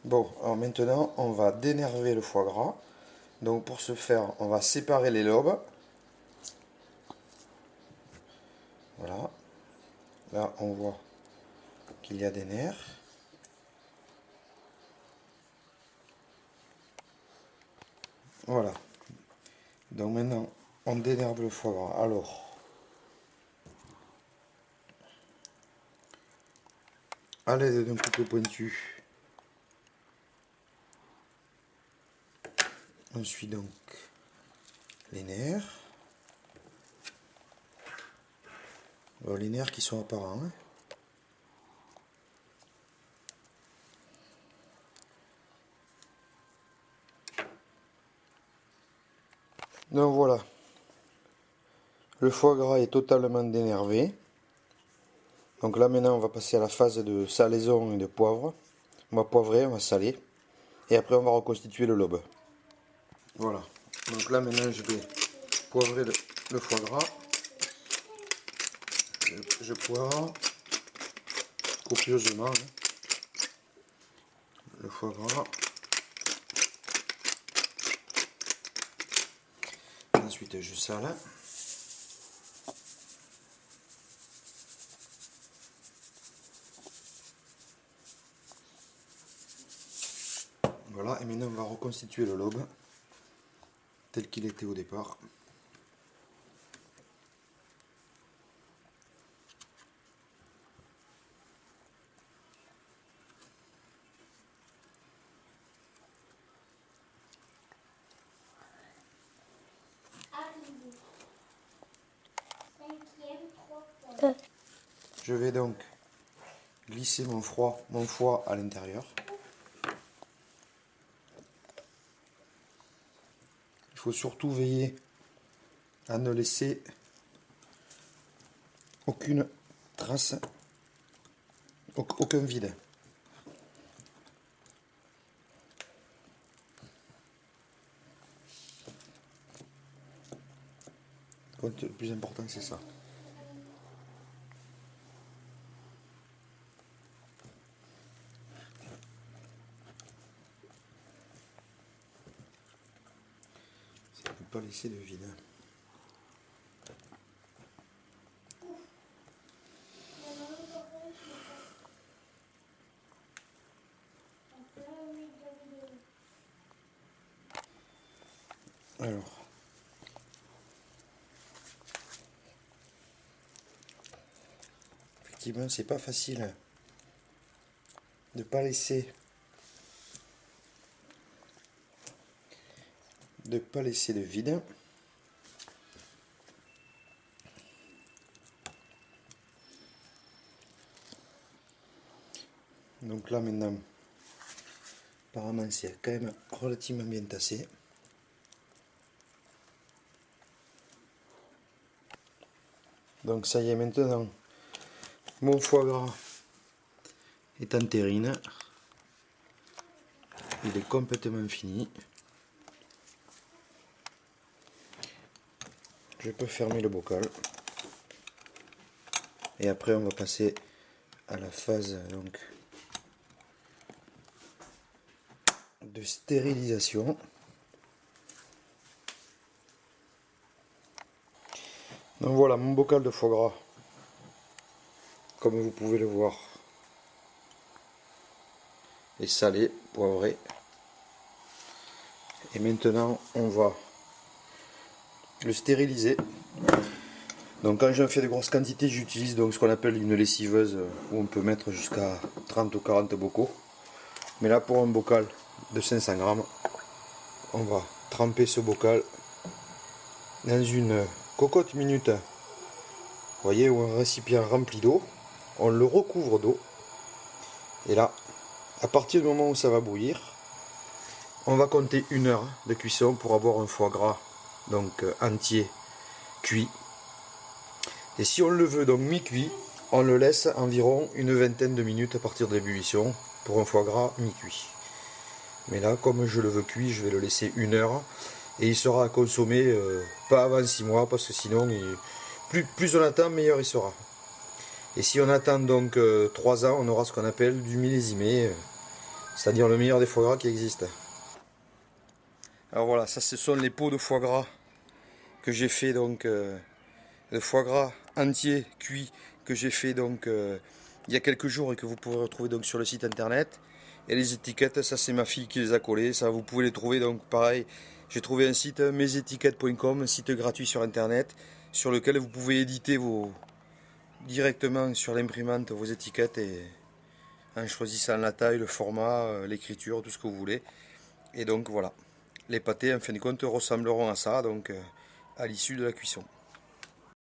Bon, alors maintenant on va dénerver le foie gras. Donc pour ce faire, on va séparer les lobes. Voilà. Là on voit qu'il y a des nerfs. Voilà. Donc maintenant on dénerve le foie gras. Alors, à l'aide d'un couteau pointu, on suit donc les nerfs. Alors, les nerfs qui sont apparents, hein. Donc voilà, le foie gras est totalement dénervé. Donc là maintenant on va passer à la phase de salaison et de poivre. On va poivrer, on va saler. Et après on va reconstituer le lobe. Voilà. Donc là maintenant je vais poivrer le foie gras. Je poivre copieusement, hein, le foie gras. Ensuite je sale. Voilà, et maintenant on va reconstituer le lobe tel qu'il était au départ. Je vais donc glisser mon foie à l'intérieur. Il faut surtout veiller à ne laisser aucune trace, aucun vide. Le plus important c'est ça. C'est de ne pas laisser de vide. Alors, effectivement, c'est pas facile de pas laisser de vide. Donc là maintenant, apparemment c'est quand même relativement bien tassé. Donc ça y est, maintenant mon foie gras est en terrine. Il est complètement fini. Je peux fermer le bocal. Et après on va passer à la phase donc de stérilisation. Donc voilà mon bocal de foie gras, comme vous pouvez le voir, est salé, poivré. Et maintenant on va le stériliser. Donc quand j'en fais de grosses quantités, j'utilise donc ce qu'on appelle une lessiveuse où on peut mettre jusqu'à 30 ou 40 bocaux. Mais là pour un bocal de 500 grammes, on va tremper ce bocal dans une cocotte minute, vous voyez, ou un récipient rempli d'eau. On le recouvre d'eau. Et là, à partir du moment où ça va bouillir, on va compter 1 heure de cuisson pour avoir un foie gras donc entier cuit. Et si on le veut donc mi-cuit, on le laisse environ une vingtaine de minutes à partir de l'ébullition pour un foie gras mi-cuit. Mais là, comme je le veux cuit, je vais le laisser 1 heure et il sera à consommer pas avant 6 mois parce que sinon, plus on attend, meilleur il sera. Et si on attend donc 3 ans, on aura ce qu'on appelle du millésimé, c'est-à-dire le meilleur des foie gras qui existe. Alors voilà, ça ce sont les pots de foie gras que j'ai fait donc le foie gras entier cuit que j'ai fait donc il y a quelques jours et que vous pouvez retrouver donc sur le site internet. Et les étiquettes, ça c'est ma fille qui les a collées, ça vous pouvez les trouver donc pareil. J'ai trouvé un site mesétiquettes.com, un site gratuit sur internet sur lequel vous pouvez éditer directement sur l'imprimante vos étiquettes et en choisissant la taille, le format, l'écriture, tout ce que vous voulez. Et donc voilà, les pâtés en fin de compte ressembleront à ça donc à l'issue de la cuisson.